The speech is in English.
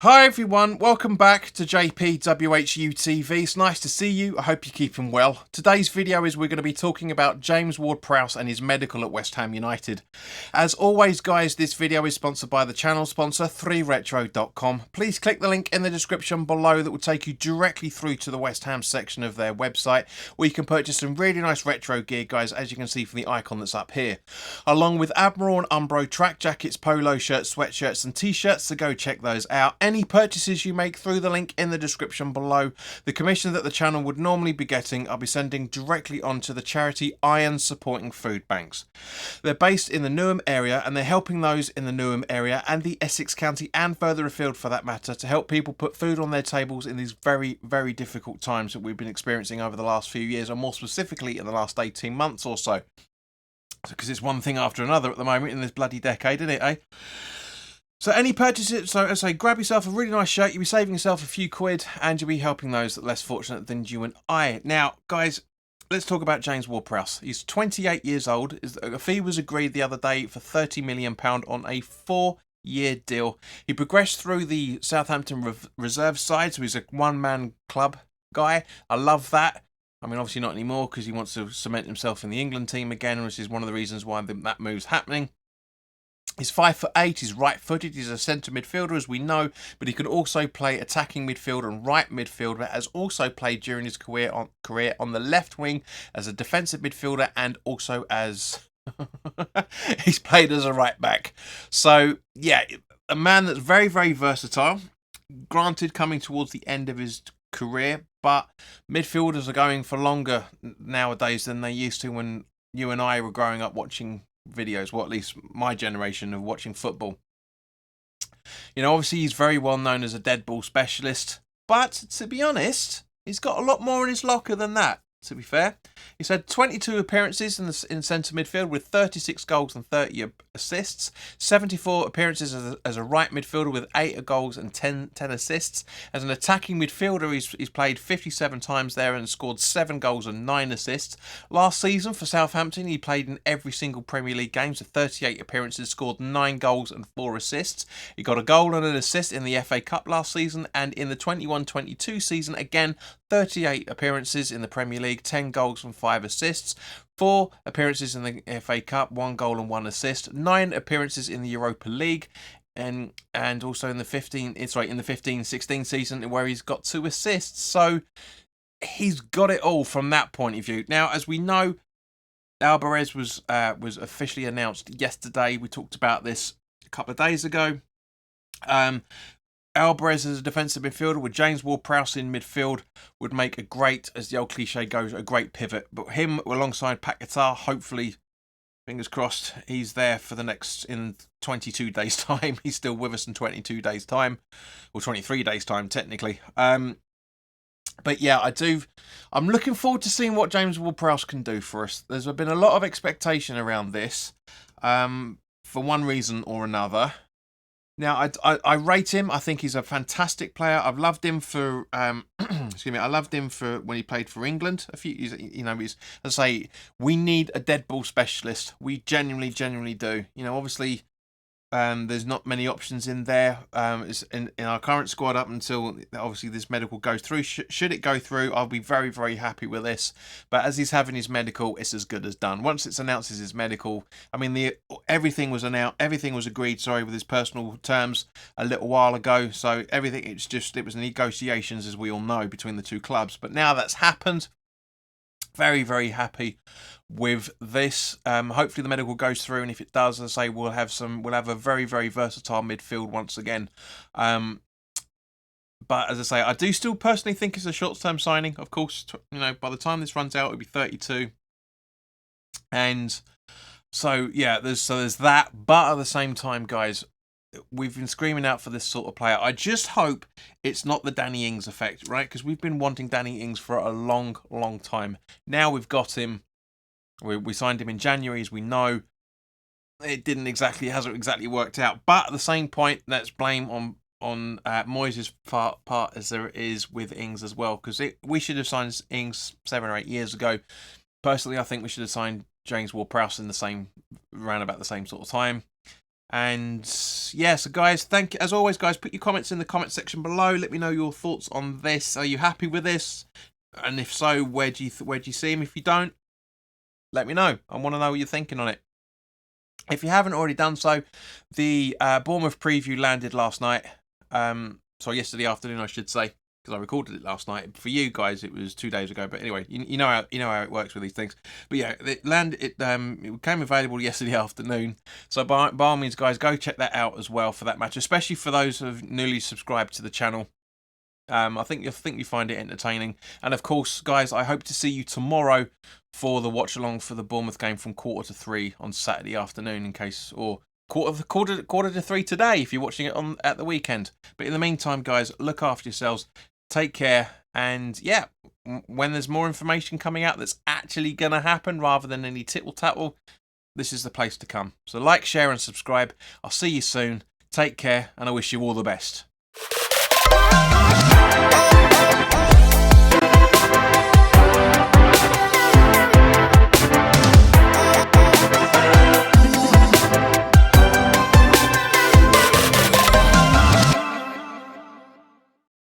Hi everyone, welcome back to WHU TV. It's nice to see you. I hope you're keeping well. Today's video is we're going to be talking about James Ward-Prowse and his medical at West Ham United. As always guys, this video is sponsored by the channel sponsor 3retro.com. Please click the link in the description below that will take you directly through to the West Ham section of their website, where you can purchase some really nice retro gear guys, as you can see from the icon that's up here. Along with Admiral and Umbro track jackets, polo shirts, sweatshirts and t-shirts, so go check those out. Any purchases you make through the link in the description below, the commission that the channel would normally be getting, I'll be sending directly onto the charity Iron Supporting Food Banks. They're based in the Newham area and they're helping those in the Newham area and the Essex County and further afield for that matter to help people put food on their tables in these very, very difficult times that we've been experiencing over the last few years, and more specifically in the last 18 months or so. Because it's one thing after another at the moment in this bloody decade, isn't it, eh? So any purchases, so as I say, grab yourself a really nice shirt, you'll be saving yourself a few quid, and you'll be helping those that are less fortunate than you and I. Now, guys, let's talk about James Ward-Prowse. He's 28 years old. A fee was agreed the other day for £30 million on a 4-year deal. He progressed through the Southampton reserve side, so he's a one-man club guy. I love that. I mean, obviously not anymore because he wants to cement himself in the England team again, which is one of the reasons why that move's happening. He's 5'8", he's right-footed, he's a centre midfielder as we know, but he can also play attacking midfield and right midfield, but has also played during his career on the left wing as a defensive midfielder and also as... he's played as a right back. So, yeah, a man that's very, very versatile. Granted, coming towards the end of his career, but midfielders are going for longer nowadays than they used to when you and I were growing up watching videos, well, at least my generation of watching football. You know, obviously he's very well known as a dead ball specialist, but to be honest, he's got a lot more in his locker than that, to be fair. He's had 22 appearances in centre midfield with 36 goals and 30 assists, 74 appearances as a right midfielder with 8 goals and 10 assists. As an attacking midfielder, he's played 57 times there and scored 7 goals and 9 assists. Last season for Southampton, he played in every single Premier League game, so 38 appearances, scored 9 goals and 4 assists. He got a goal and an assist in the FA Cup last season, and in the 21-22 season, again, 38 appearances in the Premier League, 10 goals and 5 assists, 4 appearances in the FA Cup, 1 goal and 1 assist, 9 appearances in the Europa League, and also in the 15-16 season where he's got 2 assists. So he's got it all from that point of view. Now, as we know, Alvarez was officially announced yesterday. We talked about this a couple of days ago. Alvarez as a defensive midfielder with James Ward-Prowse in midfield would make a great, as the old cliche goes, a great pivot. But him alongside Paquetá, hopefully, fingers crossed, he's there for the next, in 22 days' time. He's still with us in 22 days' time, or 23 days' time, technically. But yeah, I'm looking forward to seeing what James Ward-Prowse can do for us. There's been a lot of expectation around this, for one reason or another. Now, I rate him. I think he's a fantastic player. I've loved him for, excuse me, I loved him for when he played for England. As I say, we need a dead ball specialist. We genuinely do. You know, obviously, there's not many options in there. In our current squad up until obviously this medical goes through. Should it go through, I'll be very, very happy with this. But as he's having his medical, it's as good as done. Once it's announced as his medical, I mean, everything was agreed. Sorry, with his personal terms a little while ago. So everything, it was negotiations, as we all know, between the two clubs. But now that's happened. Very, very happy with this. Hopefully the medical goes through, and if it does, as I say, we'll have a very, very versatile midfield once again. But as I say, I do still personally think it's a short-term signing. Of course, you know, by the time this runs out, it'll be 32, and so yeah, there's that. But at the same time, guys, we've been screaming out for this sort of player. I just hope it's not the Danny Ings effect, right? Because we've been wanting Danny Ings for a long, long time. Now we've got him. We signed him in January, as we know. It hasn't exactly worked out. But at the same point, let's blame on Moyes' part as there is with Ings as well. Because we should have signed Ings 7 or 8 years ago. Personally, I think we should have signed James Ward-Prowse in around about the same sort of time. And yeah, so guys, thank you as always, guys. Put your comments in the comment section below. Let me know your thoughts on this. Are you happy with this? And if so, where do you see him? If you don't, let me know. I want to know what you're thinking on it. If you haven't already done so, the Bournemouth preview landed last night. Sorry, yesterday afternoon, I should say, because I recorded it last night. For you guys, it was 2 days ago. But anyway, you know how it works with these things. But yeah, it became available yesterday afternoon. So by all means, guys, go check that out as well for that match, especially for those who have newly subscribed to the channel. I think you find it entertaining. And of course, guys, I hope to see you tomorrow for the watch along for the Bournemouth game from 2:45 on Saturday afternoon, in case, or quarter to 3 today if you're watching it at the weekend. But in the meantime, guys, look after yourselves, take care, and yeah, when there's more information coming out that's actually gonna happen rather than any tittle tattle, this is the place to come. So like, share, and subscribe. I'll see you soon. Take care, and I wish you all the best.